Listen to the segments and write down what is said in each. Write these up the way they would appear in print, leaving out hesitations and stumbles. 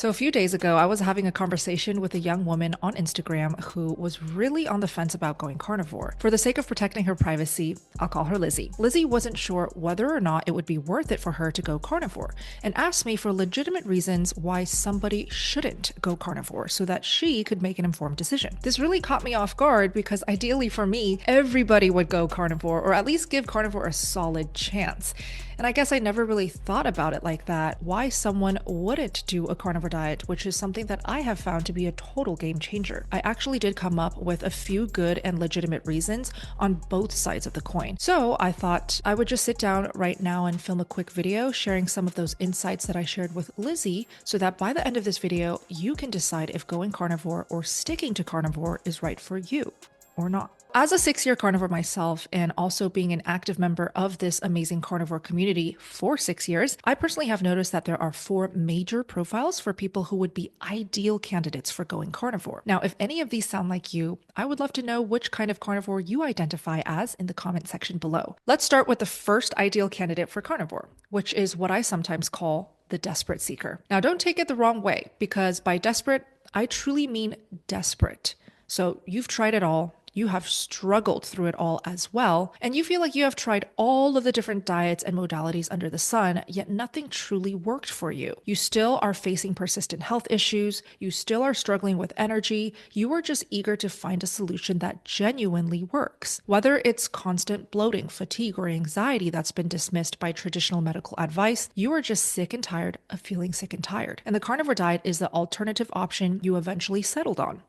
So a few days ago, I was having a conversation with a young woman on Instagram who was really on the fence about going carnivore. For the sake of protecting her privacy, I'll call her Lizzie. Lizzie wasn't sure whether or not it would be worth it for her to go carnivore and asked me for legitimate reasons why somebody shouldn't go carnivore so that she could make an informed decision. This really caught me off guard because ideally for me, everybody would go carnivore or at least give carnivore a solid chance. And I guess I never really thought about it like that, why someone wouldn't do a carnivore diet, which is something that I have found to be a total game changer. I actually did come up with a few good and legitimate reasons on both sides of the coin. So I thought I would just sit down right now and film a quick video sharing some of those insights that I shared with Lizzie so that by the end of this video, you can decide if going carnivore or sticking to carnivore is right for you or not. As a 6-year carnivore myself, and also being an active member of this amazing carnivore community for 6 years, I personally have noticed that there are 4 major profiles for people who would be ideal candidates for going carnivore. Now, if any of these sound like you, I would love to know which kind of carnivore you identify as in the comment section below. Let's start with the first ideal candidate for carnivore, which is what I sometimes call the desperate seeker. Now, don't take it the wrong way, because by desperate, I truly mean desperate. So you've tried it all. You have struggled through it all as well, and you feel like you have tried all of the different diets and modalities under the sun, yet nothing truly worked for you. You still are facing persistent health issues, you still are struggling with energy, you are just eager to find a solution that genuinely works. Whether it's constant bloating, fatigue, or anxiety that's been dismissed by traditional medical advice, you are just sick and tired of feeling sick and tired. And the carnivore diet is the alternative option you eventually settled on.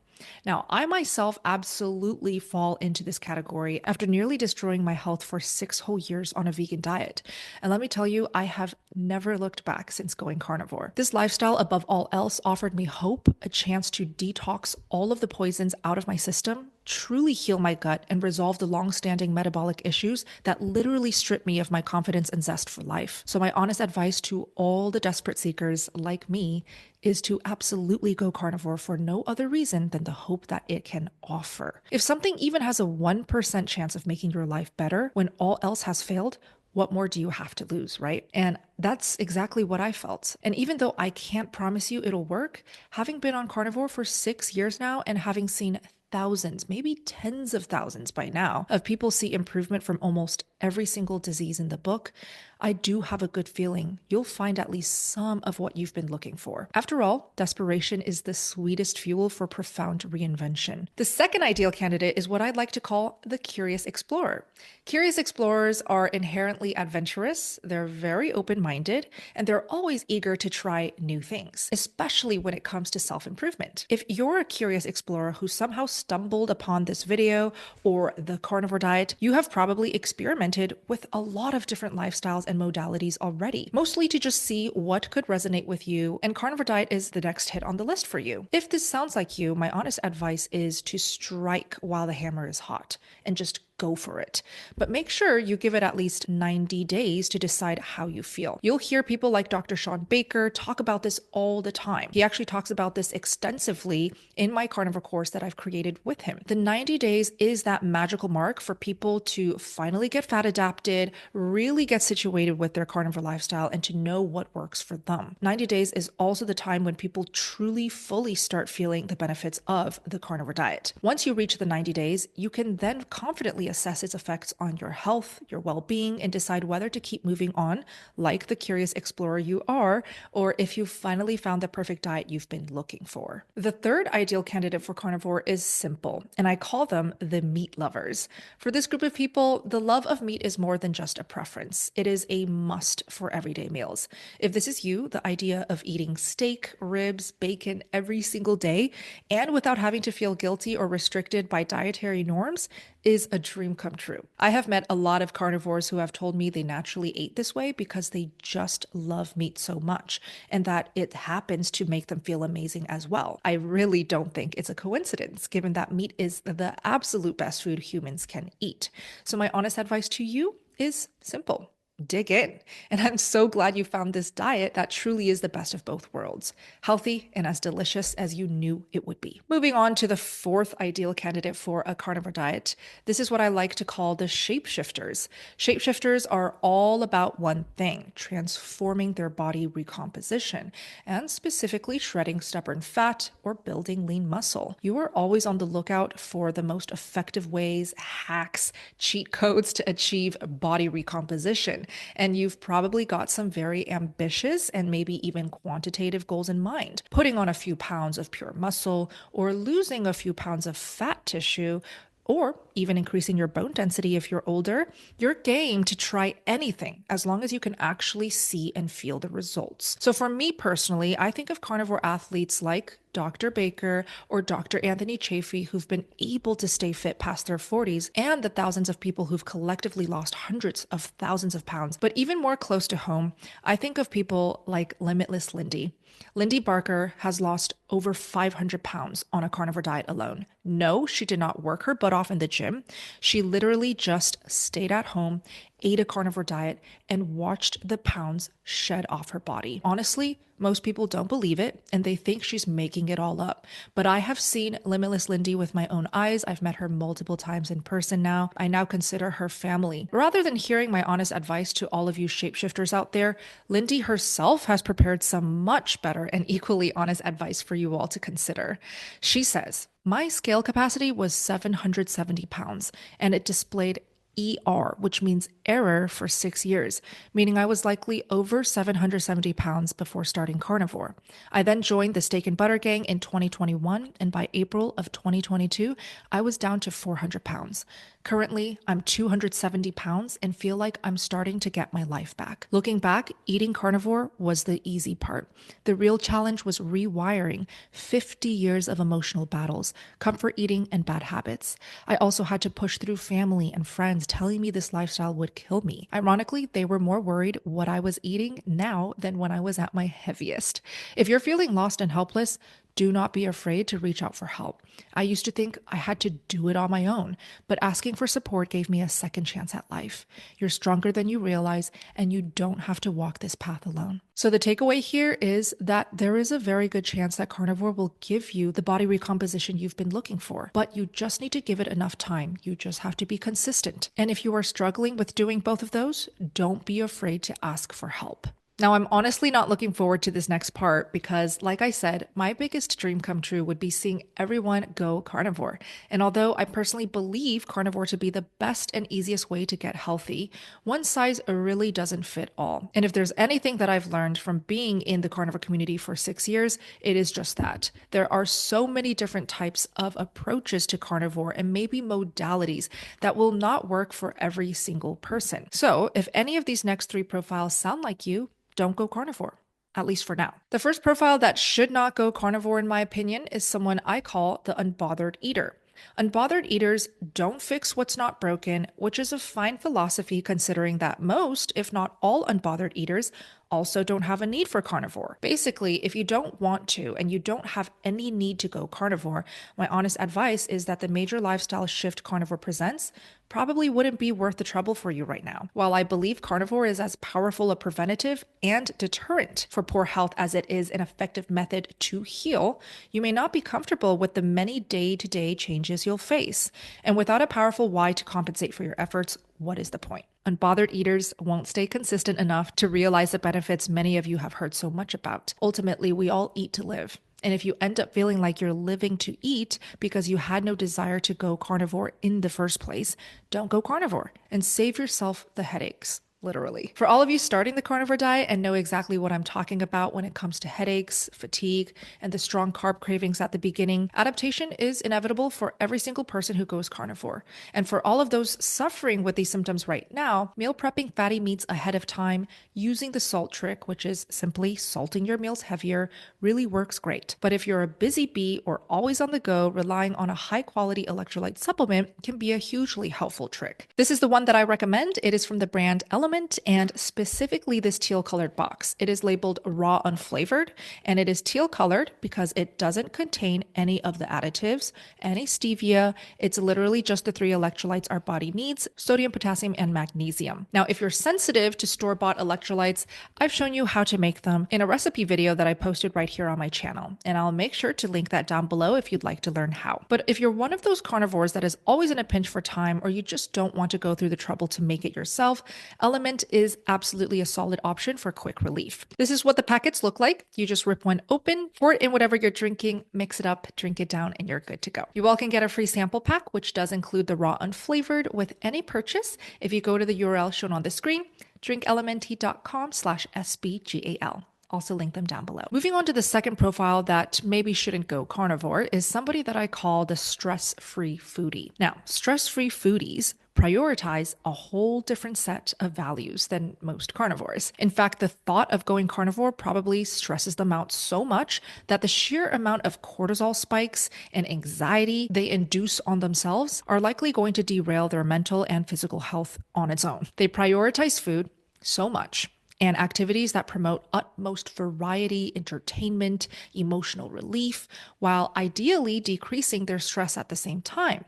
Now, I myself absolutely fall into this category after nearly destroying my health for 6 whole years on a vegan diet. And let me tell you, I have never looked back since going carnivore. This lifestyle, above all else, offered me hope, a chance to detox all of the poisons out of my system, truly heal my gut, and resolve the long-standing metabolic issues that literally strip me of my confidence and zest for life. So my honest advice to all the desperate seekers like me is to absolutely go carnivore for no other reason than the hope that it can offer. If something even has a 1% chance of making your life better when all else has failed, what more do you have to lose, right? And that's exactly what I felt. And even though I can't promise you it'll work, having been on carnivore for 6 years now and having seen thousands, maybe tens of thousands by now, of people see improvement from almost every single disease in the book, I do have a good feeling you'll find at least some of what you've been looking for. After all, desperation is the sweetest fuel for profound reinvention. The second ideal candidate is what I'd like to call the curious explorer. Curious explorers are inherently adventurous, they're very open-minded, and they're always eager to try new things, especially when it comes to self-improvement. If you're a curious explorer who somehow stumbled upon this video or the carnivore diet, you have probably experimented with a lot of different lifestyles and modalities already, mostly to just see what could resonate with you, and carnivore diet is the next hit on the list for you. If this sounds like you, my honest advice is to strike while the hammer is hot and just go for it. But make sure you give it at least 90 days to decide how you feel. You'll hear people like Dr. Sean Baker talk about this all the time. He actually talks about this extensively in my carnivore course that I've created with him. The 90 days is that magical mark for people to finally get fat adapted, really get situated with their carnivore lifestyle, and to know what works for them. 90 days is also the time when people truly fully start feeling the benefits of the carnivore diet. Once you reach the 90 days, you can then confidently assess its effects on your health, your well-being, and decide whether to keep moving on like the curious explorer you are, or if you've finally found the perfect diet you've been looking for. The third ideal candidate for carnivore is simple, and I call them the meat lovers. For this group of people, the love of meat is more than just a preference. It is a must for everyday meals. If this is you, the idea of eating steak, ribs, bacon every single day, and without having to feel guilty or restricted by dietary norms, is a dream come true. I have met a lot of carnivores who have told me they naturally ate this way because they just love meat so much, and that it happens to make them feel amazing as well. I really don't think it's a coincidence, given that meat is the absolute best food humans can eat. So my honest advice to you is simple. dig in. And I'm so glad you found this diet that truly is the best of both worlds, healthy and as delicious as you knew it would be. Moving on to the fourth ideal candidate for a carnivore diet, this is what I like to call the shapeshifters. Shapeshifters are all about one thing, transforming their body recomposition, and specifically shredding stubborn fat or building lean muscle. You are always on the lookout for the most effective ways, hacks, cheat codes to achieve body recomposition. And you've probably got some very ambitious and maybe even quantitative goals in mind. Putting on a few pounds of pure muscle or losing a few pounds of fat tissue, or even increasing your bone density if you're older, you're game to try anything as long as you can actually see and feel the results. So for me personally, I think of carnivore athletes like Dr. Baker or Dr. Anthony Chaffee who've been able to stay fit past their 40s, and the thousands of people who've collectively lost hundreds of thousands of pounds. But even more close to home, I think of people like Limitless Lindy. Lindy Barker has lost over 500 pounds on a carnivore diet alone. No, she did not work her butt off in the gym. She literally just stayed at home, ate a carnivore diet, and watched the pounds shed off her body. Honestly, most people don't believe it and they think she's making it all up. But I have seen Limitless Lindy with my own eyes. I've met her multiple times in person now. I now consider her family. Rather than hearing my honest advice to all of you shapeshifters out there, Lindy herself has prepared some much better and equally honest advice for you all to consider. She says, "My scale capacity was 770 pounds and it displayed ER, which means error, for 6 years, meaning I was likely over 770 pounds before starting carnivore. I then joined the Steak and Butter Gang in 2021, and by April of 2022, I was down to 400 pounds. Currently, I'm 270 pounds and feel like I'm starting to get my life back. Looking back, eating carnivore was the easy part. The real challenge was rewiring 50 years of emotional battles, comfort eating, and bad habits. I also had to push through family and friends telling me this lifestyle would kill me. Ironically, they were more worried what I was eating now than when I was at my heaviest. If you're feeling lost and helpless, do not be afraid to reach out for help. I used to think I had to do it on my own, but asking for support gave me a second chance at life. You're stronger than you realize, and you don't have to walk this path alone." So the takeaway here is that there is a very good chance that carnivore will give you the body recomposition you've been looking for, but you just need to give it enough time. You just have to be consistent. And if you are struggling with doing both of those, don't be afraid to ask for help. Now, I'm honestly not looking forward to this next part because, like I said, my biggest dream come true would be seeing everyone go carnivore. And although I personally believe carnivore to be the best and easiest way to get healthy, one size really doesn't fit all. And if there's anything that I've learned from being in the carnivore community for 6 years, it is just that. There are so many different types of approaches to carnivore and maybe modalities that will not work for every single person. So if any of these next three profiles sound like you, don't go carnivore, at least for now. The first profile that should not go carnivore, in my opinion, is someone I call the unbothered eater. Unbothered eaters don't fix what's not broken, which is a fine philosophy considering that most, if not all, unbothered eaters also don't have a need for carnivore. Basically, if you don't want to and you don't have any need to go carnivore, my honest advice is that the major lifestyle shift carnivore presents probably wouldn't be worth the trouble for you right now. While I believe carnivore is as powerful a preventative and deterrent for poor health as it is an effective method to heal, you may not be comfortable with the many day-to-day changes you'll face. And without a powerful why to compensate for your efforts, what is the point? Unbothered eaters won't stay consistent enough to realize the benefits many of you have heard so much about. Ultimately, we all eat to live. And if you end up feeling like you're living to eat because you had no desire to go carnivore in the first place, don't go carnivore and save yourself the headaches. Literally. For all of you starting the carnivore diet and know exactly what I'm talking about when it comes to headaches, fatigue, and the strong carb cravings at the beginning, adaptation is inevitable for every single person who goes carnivore. And for all of those suffering with these symptoms right now, meal prepping fatty meats ahead of time, using the salt trick, which is simply salting your meals heavier, really works great. But if you're a busy bee or always on the go, relying on a high quality electrolyte supplement can be a hugely helpful trick. This is the one that I recommend. It is from the brand Element Element, and specifically this teal colored box. It is labeled raw unflavored, and it is teal colored because it doesn't contain any of the additives, any stevia. It's literally just the three electrolytes our body needs: sodium, potassium, and magnesium. Now, if you're sensitive to store-bought electrolytes, I've shown you how to make them in a recipe video that I posted right here on my channel, and I'll make sure to link that down below if you'd like to learn how. But if you're one of those carnivores that is always in a pinch for time, or you just don't want to go through the trouble to make it yourself, Element is absolutely a solid option for quick relief. This is what the packets look like. You just rip one open, pour it in whatever you're drinking, mix it up, drink it down, and you're good to go. You all can get a free sample pack, which does include the raw unflavored with any purchase if you go to the URL shown on the screen, drinklmnt.com/SBGAL. Also link them down below. Moving on to the second profile that maybe shouldn't go carnivore is somebody that I call the stress-free foodie. Now, stress-free foodies prioritize a whole different set of values than most carnivores. In fact, the thought of going carnivore probably stresses them out so much that the sheer amount of cortisol spikes and anxiety they induce on themselves are likely going to derail their mental and physical health on its own. They prioritize food so much and activities that promote utmost variety, entertainment, emotional relief, while ideally decreasing their stress at the same time.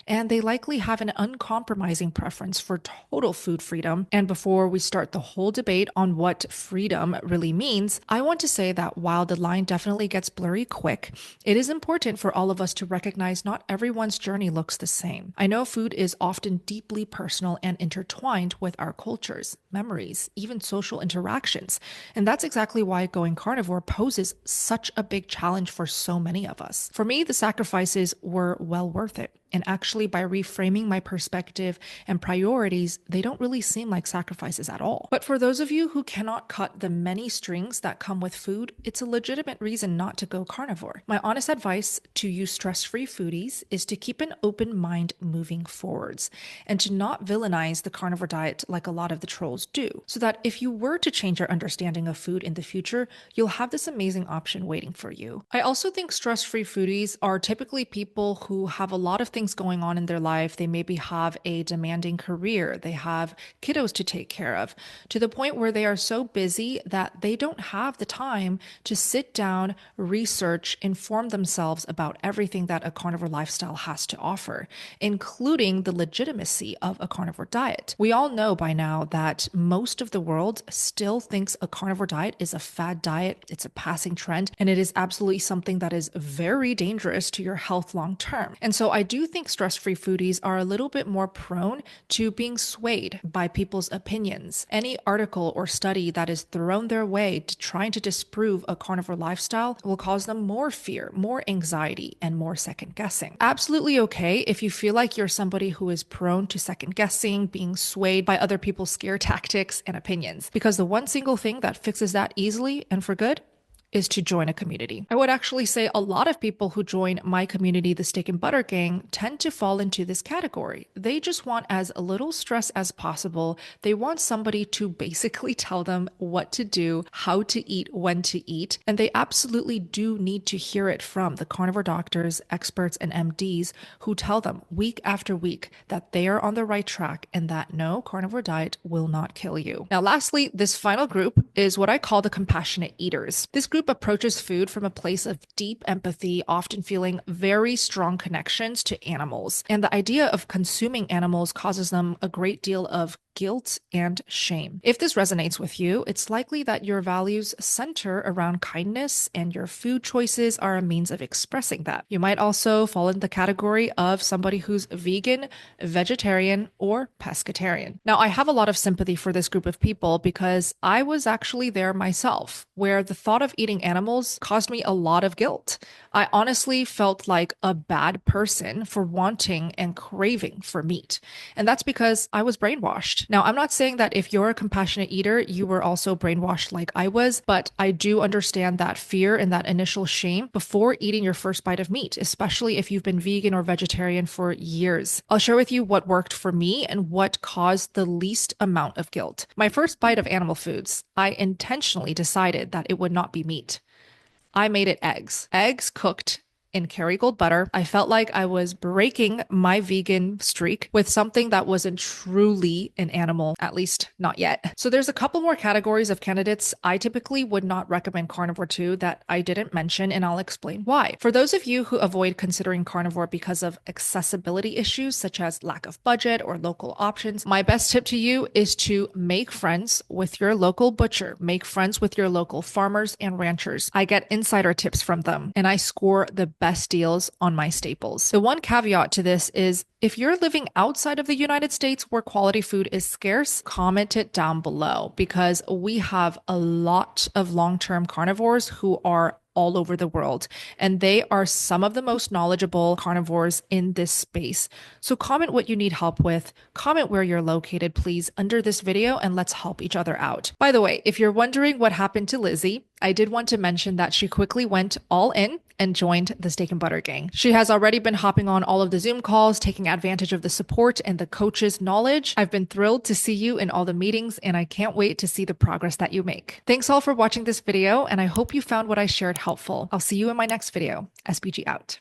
And they likely have an uncompromising preference for total food freedom. And before we start the whole debate on what freedom really means, I want to say that while the line definitely gets blurry quick, it is important for all of us to recognize not everyone's journey looks the same. I know food is often deeply personal and intertwined with our cultures, memories, even social interactions. And that's exactly why going carnivore poses such a big challenge for so many of us. For me, the sacrifices were well worth it. And actually, by reframing my perspective and priorities, they don't really seem like sacrifices at all. But for those of you who cannot cut the many strings that come with food, it's a legitimate reason not to go carnivore. My honest advice to you stress-free foodies is to keep an open mind moving forwards and to not villainize the carnivore diet like a lot of the trolls do, so that if you were to change your understanding of food in the future, you'll have this amazing option waiting for you. I also think stress-free foodies are typically people who have a lot of things going on in their life. They maybe have a demanding career, they have kiddos to take care of, to the point where they are so busy that they don't have the time to sit down, research, inform themselves about everything that a carnivore lifestyle has to offer, including the legitimacy of a carnivore diet. We all know by now that most of the world still thinks a carnivore diet is a fad diet, it's a passing trend, and it is absolutely something that is very dangerous to your health long term. And so I do think stress-free foodies are a little bit more prone to being swayed by people's opinions. Any article or study that is thrown their way to trying to disprove a carnivore lifestyle will cause them more fear, more anxiety, and more second guessing. Absolutely okay if you feel like you're somebody who is prone to second guessing, being swayed by other people's scare tactics and opinions, because the one single thing that fixes that easily and for good is to join a community. I would actually say a lot of people who join my community, the Steak and Butter Gang, tend to fall into this category. They just want as little stress as possible. They want somebody to basically tell them what to do, how to eat, when to eat. And they absolutely do need to hear it from the carnivore doctors, experts, and MDs who tell them week after week that they are on the right track and that no carnivore diet will not kill you. Now, lastly, this final group is what I call the compassionate eaters. This group approaches food from a place of deep empathy, often feeling very strong connections to animals. And the idea of consuming animals causes them a great deal of guilt and shame. If this resonates with you, it's likely that your values center around kindness and your food choices are a means of expressing that. You might also fall in the category of somebody who's vegan, vegetarian, or pescatarian. Now, I have a lot of sympathy for this group of people because I was actually there myself, where the thought of eating animals caused me a lot of guilt. I honestly felt like a bad person for wanting and craving for meat. And that's because I was brainwashed. Now, I'm not saying that if you're a compassionate eater, you were also brainwashed like I was, but I do understand that fear and that initial shame before eating your first bite of meat, especially if you've been vegan or vegetarian for years. I'll share with you what worked for me and what caused the least amount of guilt. My first bite of animal foods, I intentionally decided that it would not be meat. I made it eggs. Eggs cooked in Kerrygold butter. I felt like I was breaking my vegan streak with something that wasn't truly an animal, at least not yet. So there's a couple more categories of candidates I typically would not recommend carnivore to that I didn't mention, and I'll explain why. For those of you who avoid considering carnivore because of accessibility issues such as lack of budget or local options, my best tip to you is to make friends with your local butcher, make friends with your local farmers and ranchers. I get insider tips from them and I score the best deals on my staples. The one caveat to this is if you're living outside of the United States where quality food is scarce, comment it down below because we have a lot of long-term carnivores who are all over the world, and they are some of the most knowledgeable carnivores in this space. So comment what you need help with, comment where you're located, please, under this video, and let's help each other out. By the way, if you're wondering what happened to Lizzie, I did want to mention that she quickly went all in and joined the Steak and Butter gang. She has already been hopping on all of the Zoom calls, taking advantage of the support and the coaches' knowledge. I've been thrilled to see you in all the meetings, and I can't wait to see the progress that you make. Thanks all for watching this video, and I hope you found what I shared helpful. I'll see you in my next video. SBG out.